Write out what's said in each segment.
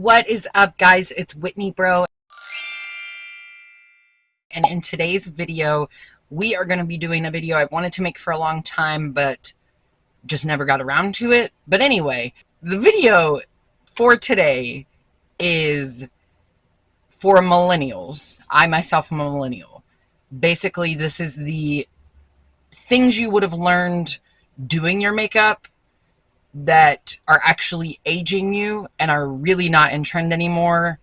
What is up, guys? It's Whitney, bro. And in today's video, we are going to be doing a video I've wanted to make for a long time, but just never got around to it. But anyway, the video for today is for millennials. I myself am a millennial. Basically, this is the things you would have learned doing your makeup that are actually aging you and are really not in trend anymore.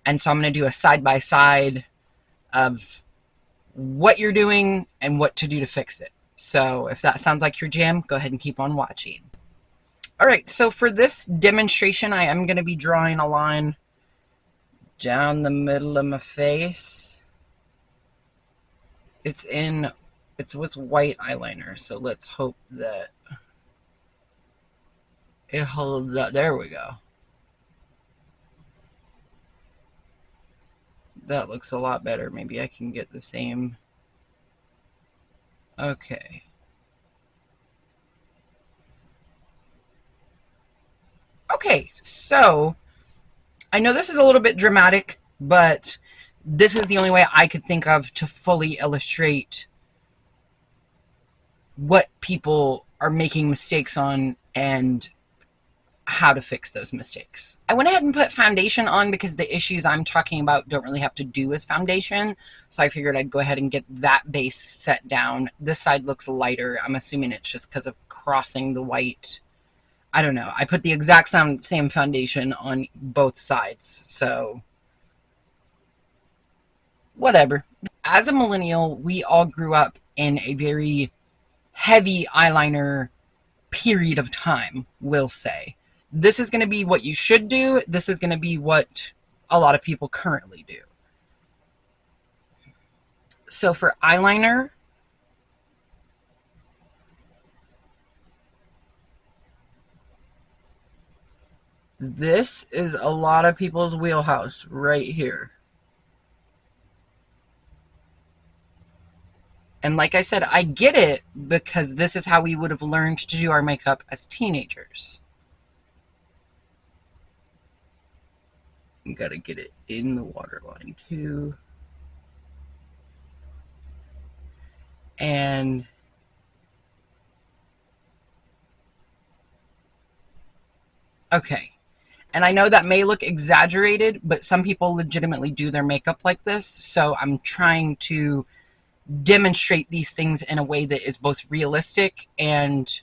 And so I'm going to do a side-by-side of what you're doing and what to do to fix it. So if that sounds like your jam, go ahead and keep on watching. All right, so for this demonstration, I am going to be drawing a line down the middle of my face. It's with white eyeliner, so let's hope that it holds up. There we go. That looks a lot better. Maybe I can get the same. Okay. Okay, so I know this is a little bit dramatic, but this is the only way I could think of to fully illustrate what people are making mistakes on and how to fix those mistakes. I went ahead and put foundation on because the issues I'm talking about don't really have to do with foundation. So I figured I'd go ahead and get that base set down. This side looks lighter. I'm assuming it's just because of crossing the white. I don't know. I put the exact same foundation on both sides. So whatever. As a millennial, we all grew up in a very heavy eyeliner period of time, we'll say. This is going to be what you should do. This is going to be what a lot of people currently do. So for eyeliner, this is a lot of people's wheelhouse right here. And like I said, I get it because this is how we would have learned to do our makeup as teenagers. You gotta get it in the waterline too. And okay. And I know that may look exaggerated, but some people legitimately do their makeup like this. So I'm trying to demonstrate these things in a way that is both realistic and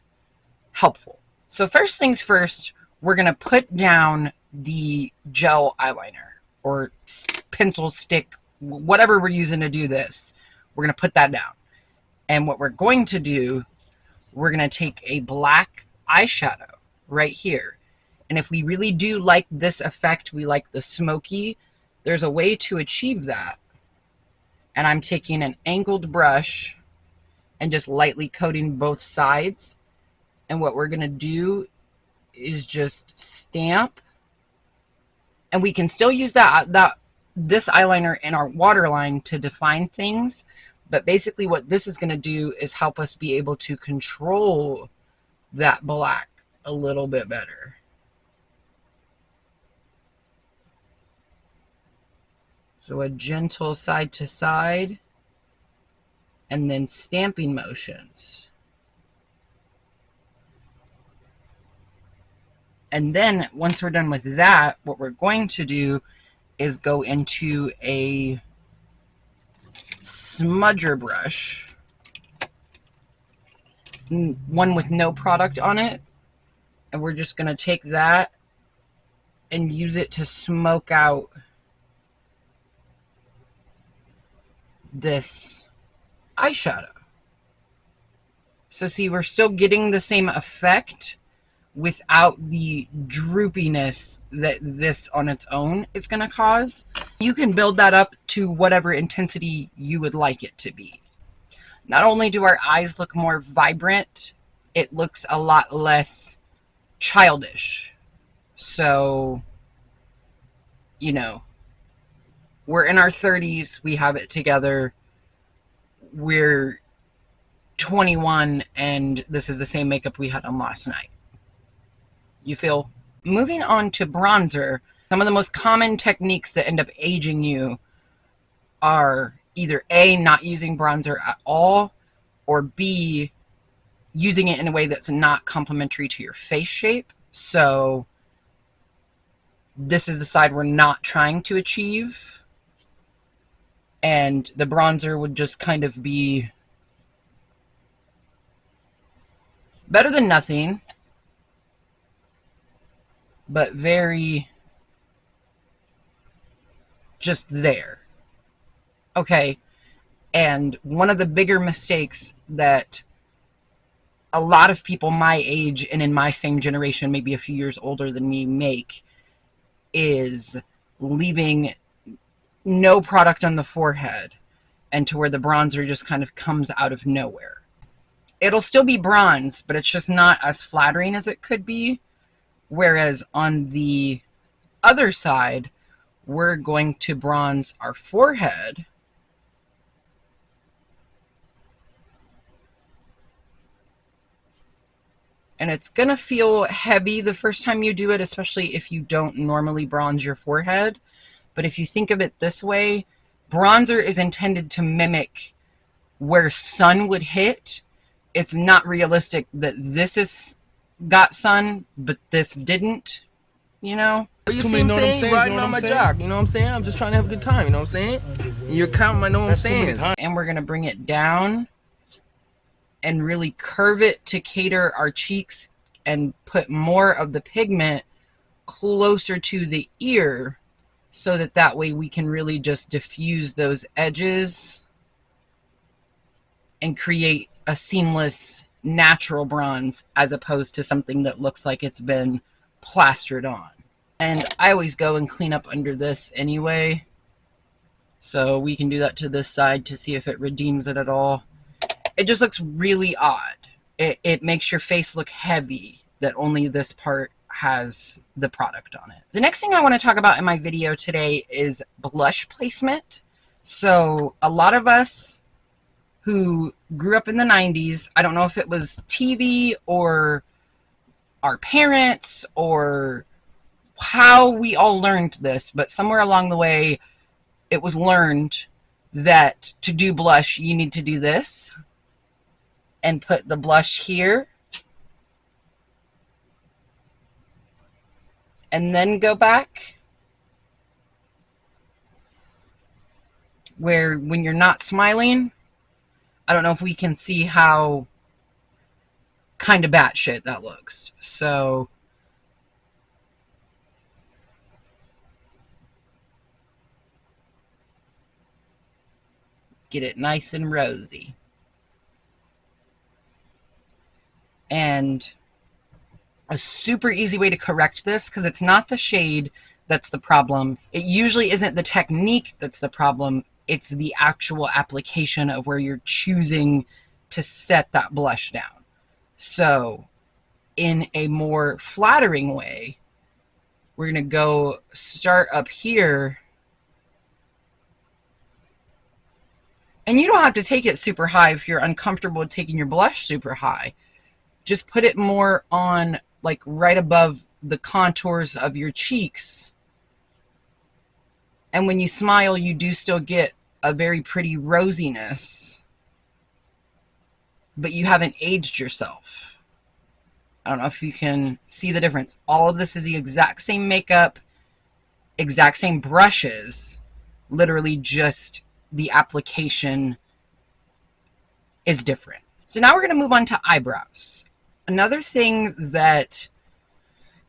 helpful. So first things first, we're going to put down the gel eyeliner or pencil stick, whatever we're using to do this. We're going to put that down. And what we're going to do, we're going to take a black eyeshadow right here. And if we really do like this effect, we like the smoky, there's a way to achieve that. And I'm taking an angled brush and just lightly coating both sides. And what we're going to do is just stamp. And we can still use this eyeliner in our waterline to define things. But basically what this is going to do is help us be able to control that black a little bit better. So a gentle side to side and then stamping motions. And then once we're done with that, what we're going to do is go into a smudger brush, one with no product on it. And we're just going to take that and use it to smoke out this eyeshadow. So see, we're still getting the same effect without the droopiness that this on its own is going to cause. You can build that up to whatever intensity you would like it to be. Not only do our eyes look more vibrant, it looks a lot less childish. So, you know, we're in our 30s, we have it together. We're 21 and this is the same makeup we had on last night. You feel? Moving on to bronzer, Some of the most common techniques that end up aging you are either A, not using bronzer at all, or B, using it in a way that's not complementary to your face shape. So this is the side we're not trying to achieve. And the bronzer would just kind of be better than nothing, but very just there. Okay. And one of the bigger mistakes that a lot of people my age and in my same generation, maybe a few years older than me, make is leaving no product on the forehead and to where the bronzer just kind of comes out of nowhere. It'll still be bronze, but it's just not as flattering as it could be. Whereas on the other side, we're going to bronze our forehead. And it's going to feel heavy the first time you do it, especially if you don't normally bronze your forehead. But if you think of it this way, bronzer is intended to mimic where sun would hit. It's not realistic that this is got sun, but this didn't, you know? You see what I'm saying? You're riding on my jock, you know what I'm saying? I'm just trying to have a good time, you know what I'm saying? You're counting my know what I'm saying. And we're going to bring it down and really curve it to cater our cheeks and put more of the pigment closer to the ear so that way we can really just diffuse those edges and create a seamless natural bronze as opposed to something that looks like it's been plastered on. And I always go and clean up under this anyway, so we can do that to this side to see if it redeems it at all. It just looks really odd. It makes your face look heavy that only this part has the product on it. The next thing I want to talk about in my video today is blush placement. So a lot of us who grew up in the 90s, I don't know if it was TV or our parents or how we all learned this, but somewhere along the way it was learned that to do blush you need to do this and put the blush here and then go back, where when you're not smiling, I don't know if we can see how kind of batshit that looks. So get it nice and rosy. And a super easy way to correct this, because it's not the shade that's the problem. It usually isn't the technique that's the problem. It's the actual application of where you're choosing to set that blush down. So in a more flattering way, we're going to go start up here. And you don't have to take it super high if you're uncomfortable with taking your blush super high. Just put it more on, like right above the contours of your cheeks. And when you smile, you do still get a very pretty rosiness, but you haven't aged yourself. I don't know if you can see the difference. All of this is the exact same makeup, exact same brushes, literally just the application is different. So now we're going to move on to eyebrows. Another thing that,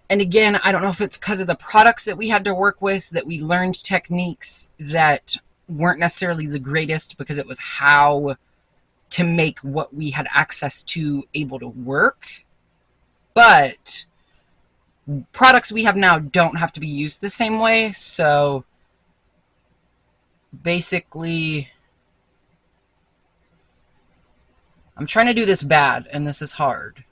and again, I don't know if it's because of the products that we had to work with that we learned techniques that weren't necessarily the greatest because it was how to make what we had access to able to work. But products we have now don't have to be used the same way. So basically, I'm trying to do this bad and this is hard.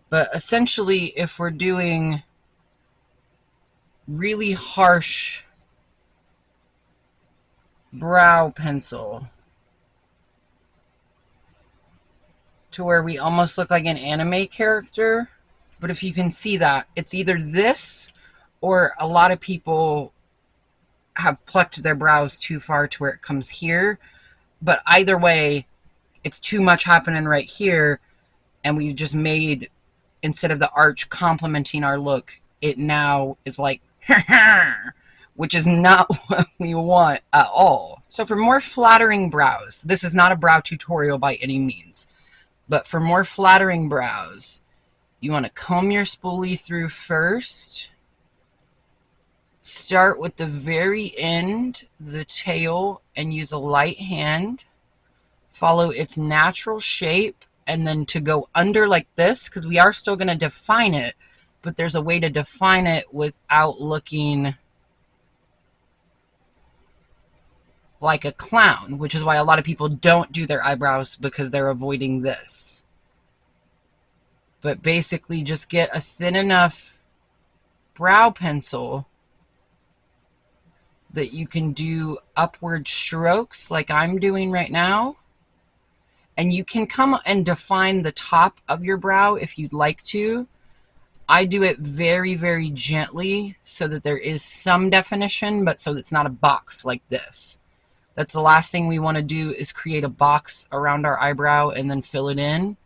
But essentially, if we're doing really harsh brow pencil, to where we almost look like an anime character. But if you can see that, it's either this or a lot of people have plucked their brows too far to where it comes here. But either way, it's too much happening right here. And we've just made, instead of the arch complementing our look, it now is like, which is not what we want at all. So for more flattering brows, this is not a brow tutorial by any means, but for more flattering brows, you want to comb your spoolie through first. Start with the very end, the tail, and use a light hand. Follow its natural shape, and then to go under like this, because we are still going to define it, but there's a way to define it without looking like a clown, which is why a lot of people don't do their eyebrows, because they're avoiding this. But basically just get a thin enough brow pencil that you can do upward strokes like I'm doing right now. And you can come and define the top of your brow if you'd like to. I do it very, very gently so that there is some definition, but so it's not a box like this. That's the last thing we want to do, is create a box around our eyebrow and then fill it in,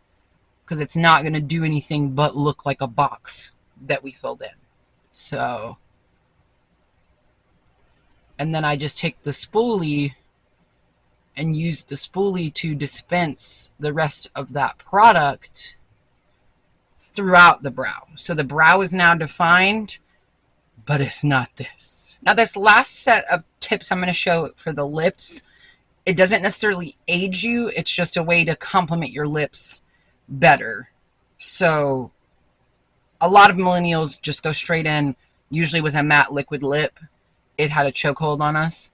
because it's not going to do anything but look like a box that we filled in. So, and then I just take the spoolie and use the spoolie to dispense the rest of that product throughout the brow. So the brow is now defined, but it's not this. Now this last set of tips I'm going to show for the lips, it doesn't necessarily age you, it's just a way to complement your lips better. So a lot of millennials just go straight in, usually with a matte liquid lip. It had a chokehold on us.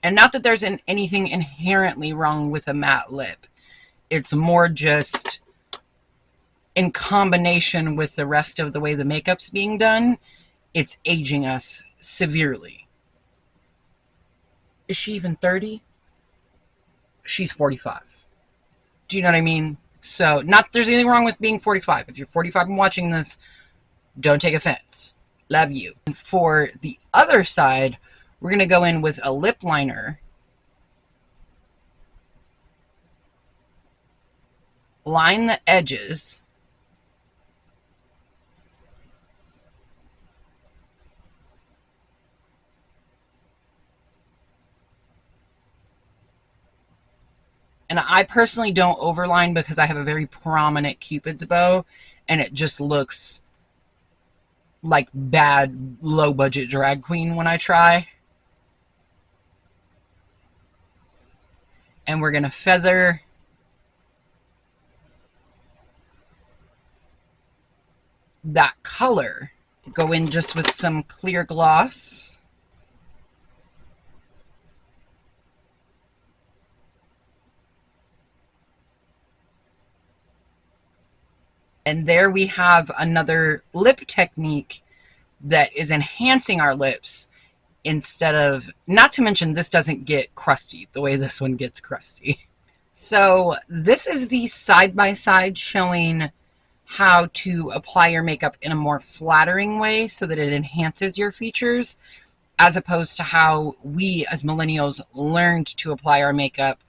And not that there's anything inherently wrong with a matte lip. It's more just in combination with the rest of the way the makeup's being done, it's aging us severely. Is she even 30? She's 45. Do you know what I mean? So, not that there's anything wrong with being 45. If you're 45 and watching this, don't take offense. Love you. And for the other side, we're going to go in with a lip liner, line the edges, and I personally don't overline because I have a very prominent Cupid's bow, and it just looks like bad low budget drag queen when I try. And we're going to feather that color. Go in just with some clear gloss. And there we have another lip technique that is enhancing our lips instead of, not to mention this doesn't get crusty the way this one gets crusty. So this is the side-by-side showing how to apply your makeup in a more flattering way so that it enhances your features, as opposed to how we as millennials learned to apply our makeup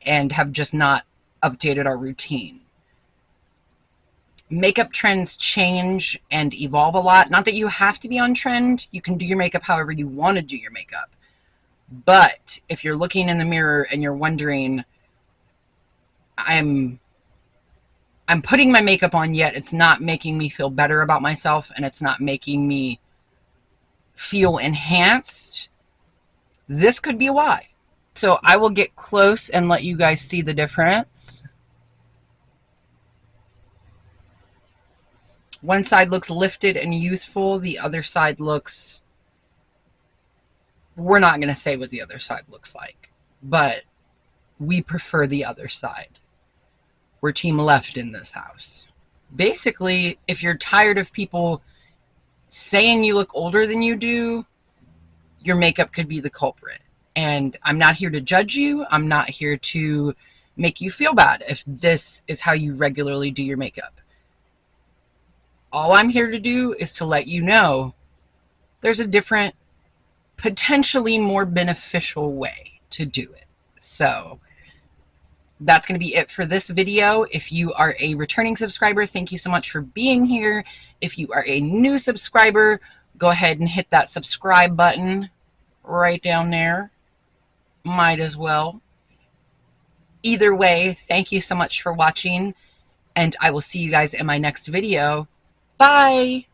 and have just not updated our routine. Makeup trends change and evolve a lot. Not that you have to be on trend. You can do your makeup however you want to do your makeup. But if you're looking in the mirror and you're wondering, I'm putting my makeup on, yet it's not making me feel better about myself and it's not making me feel enhanced, this could be why. So I will get close and let you guys see the difference. One side looks lifted and youthful. The other side looks, we're not going to say what the other side looks like, but we prefer the other side. we're team left in this house. Basically, if you're tired of people saying you look older than you do, your makeup could be the culprit. And I'm not here to judge you. I'm not here to make you feel bad if this is how you regularly do your makeup. All I'm here to do is to let you know there's a different, potentially more beneficial way to do it. So that's going to be it for this video. If you are a returning subscriber, thank you so much for being here. If you are a new subscriber, go ahead and hit that subscribe button right down there. Might as well. Either way, thank you so much for watching, and I will see you guys in my next video. Bye!